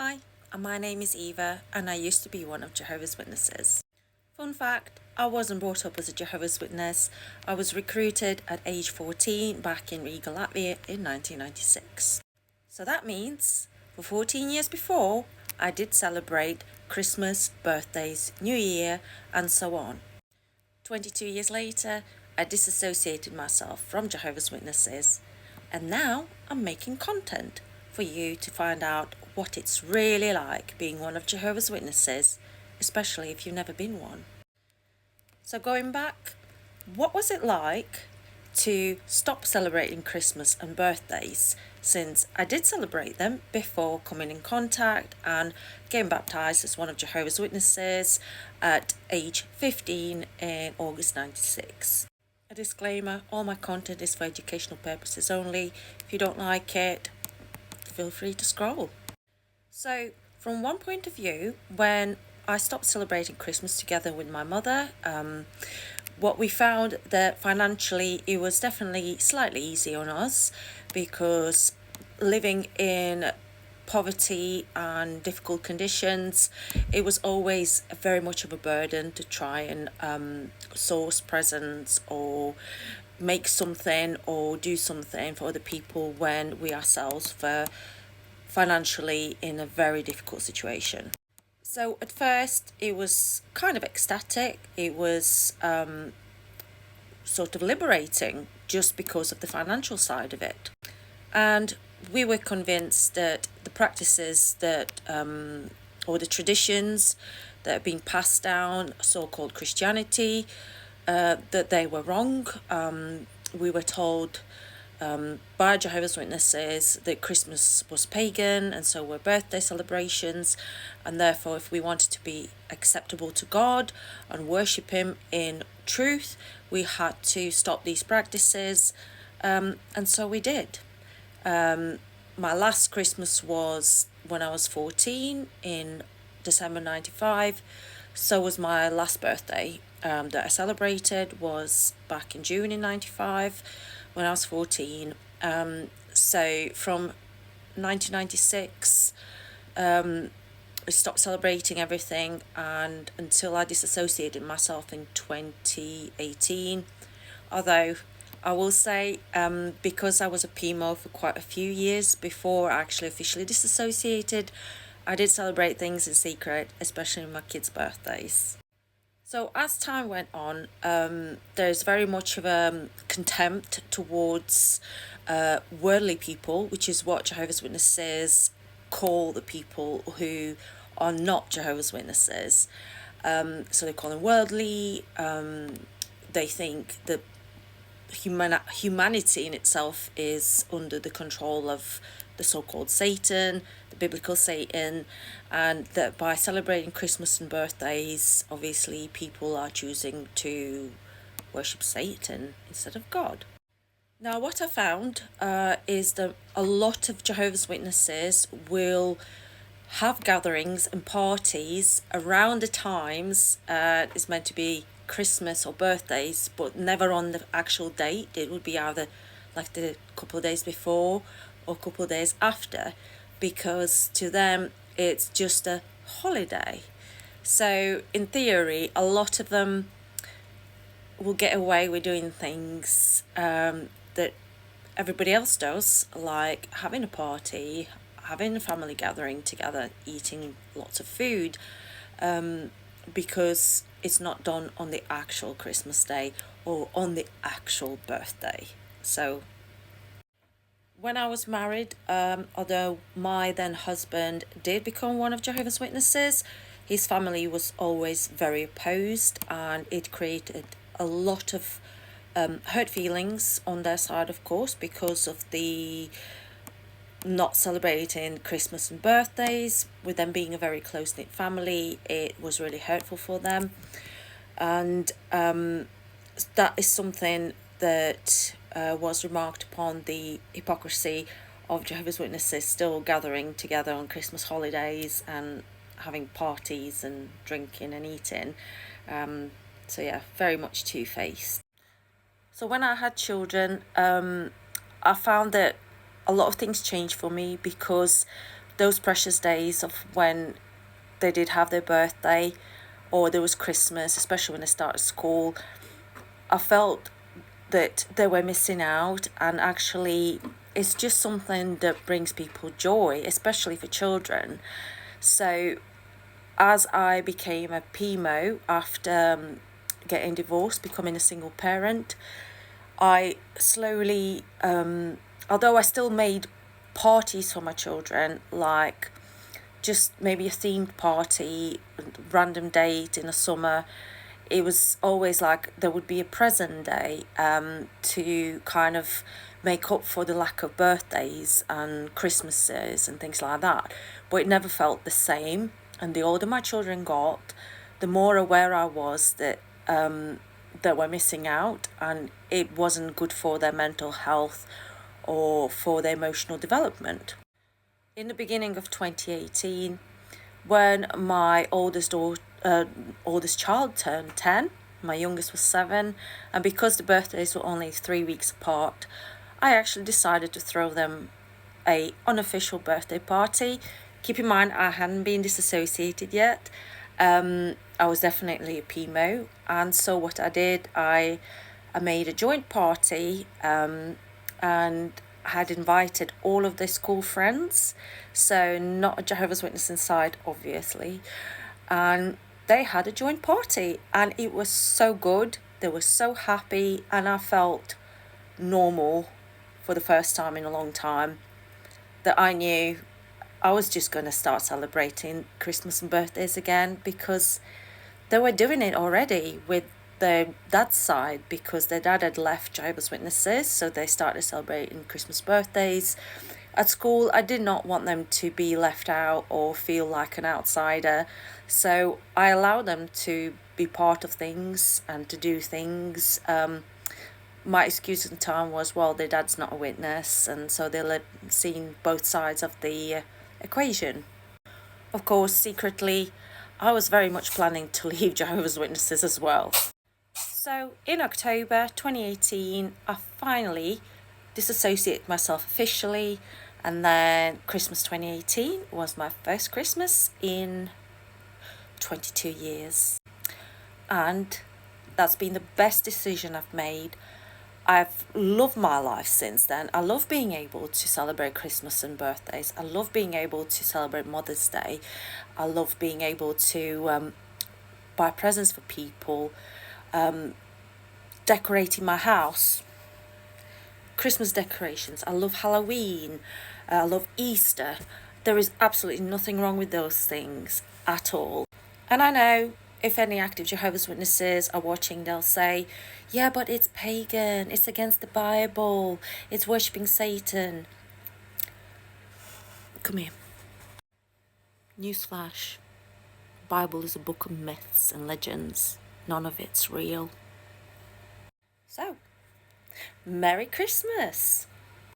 Hi, my name is Eva, and I used to be one of Jehovah's Witnesses. Fun fact, I wasn't brought up as a Jehovah's Witness. I was recruited at age 14 back in Riga, Latvia in 1996. So that means, for 14 years before, I did celebrate Christmas, birthdays, New Year, and so on. 22 years later, I disassociated myself from Jehovah's Witnesses, and now I'm making content for you to find out what it's really like being one of Jehovah's Witnesses, especially if you've never been one. So going back, what was it like to stop celebrating Christmas and birthdays, since I did celebrate them before coming in contact and getting baptized as one of Jehovah's Witnesses at age 15 in August 96. A disclaimer, all my content is for educational purposes only. If you don't like it, feel free to scroll. So, from one point of view, when I stopped celebrating Christmas together with my mother, what we found that financially it was definitely slightly easy on us, because living in poverty and difficult conditions, it was always very much of a burden to try and source presents or make something or do something for other people when we ourselves were financially in a very difficult situation. So at first it was kind of ecstatic. It was sort of liberating just because of the financial side of it. And we were convinced that the practices that, or the traditions that are being passed down, so-called Christianity, that they were wrong. We were told by Jehovah's Witnesses that Christmas was pagan and so were birthday celebrations, and therefore if we wanted to be acceptable to God and worship Him in truth, we had to stop these practices, and so we did. My last Christmas was when I was 14 in December 95. So was my last birthday that I celebrated was back in June in 95 when I was 14. So from 1996, I stopped celebrating everything, and until I disassociated myself in 2018. Although I will say, because I was a PMO for quite a few years before I actually officially disassociated, I did celebrate things in secret, especially my kids' birthdays. So as time went on, there's very much of a contempt towards worldly people, which is what Jehovah's Witnesses call the people who are not Jehovah's Witnesses. So they call them worldly. They think that humanity in itself is under the control of the so-called Satan, the biblical Satan, and that by celebrating Christmas and birthdays, obviously people are choosing to worship Satan instead of God. Now, what I found is that a lot of Jehovah's Witnesses will have gatherings and parties around the times it's meant to be Christmas or birthdays, but never on the actual date. It would be either like the couple of days before or a couple of days after, because to them it's just a holiday. So in theory, a lot of them will get away with doing things that everybody else does, like having a party, having a family gathering together, eating lots of food, because it's not done on the actual Christmas day or on the actual birthday. So when I was married, although my then husband did become one of Jehovah's Witnesses, his family was always very opposed, and it created a lot of hurt feelings on their side, of course, because of the not celebrating Christmas and birthdays. With them being a very close-knit family, it was really hurtful for them. And that is something that was remarked upon, the hypocrisy of Jehovah's Witnesses still gathering together on Christmas holidays and having parties and drinking and eating. So yeah, very much two-faced. So when I had children, I found that a lot of things changed for me, because those precious days of when they did have their birthday or there was Christmas, especially when they started school, I felt that they were missing out. And actually, it's just something that brings people joy, especially for children. So as I became a PMO after getting divorced, becoming a single parent, I slowly, although I still made parties for my children, like just maybe a themed party, random date in the summer, it was always like there would be a present day to kind of make up for the lack of birthdays and Christmases and things like that. But it never felt the same. And the older my children got, the more aware I was that they were missing out, and it wasn't good for their mental health or for their emotional development. In the beginning of 2018, when my oldest child turned 10, my youngest was 7, and because the birthdays were only 3 weeks apart, I actually decided to throw them a unofficial birthday party. Keep in mind, I hadn't been disassociated yet. I was definitely a PMO, and so what I did, I made a joint party, and had invited all of their school friends, so not a Jehovah's Witness inside, obviously, and they had a joint party, and it was so good. They were so happy, and I felt normal for the first time in a long time, that I knew I was just going to start celebrating Christmas and birthdays again, because they were doing it already with their dad's side, because their dad had left Jehovah's Witnesses, so they started celebrating Christmas birthdays. At school, I did not want them to be left out or feel like an outsider, so I allowed them to be part of things and to do things. My excuse at the time was, well, their dad's not a witness, and so they'll have seen both sides of the equation. Of course, secretly, I was very much planning to leave Jehovah's Witnesses as well. So in October 2018, I finally disassociated myself officially, and then Christmas 2018 was my first Christmas in 22 years. And that's been the best decision I've made. I've loved my life since then. I love being able to celebrate Christmas and birthdays. I love being able to celebrate Mother's Day. I love being able to buy presents for people, decorating my house, Christmas decorations. I love Halloween. I love Easter. There is absolutely nothing wrong with those things at all. And I know if any active Jehovah's Witnesses are watching, they'll say, yeah, but it's pagan, it's against the Bible, it's worshipping Satan. Come here. Newsflash. The Bible is a book of myths and legends. None of it's real. So, Merry Christmas!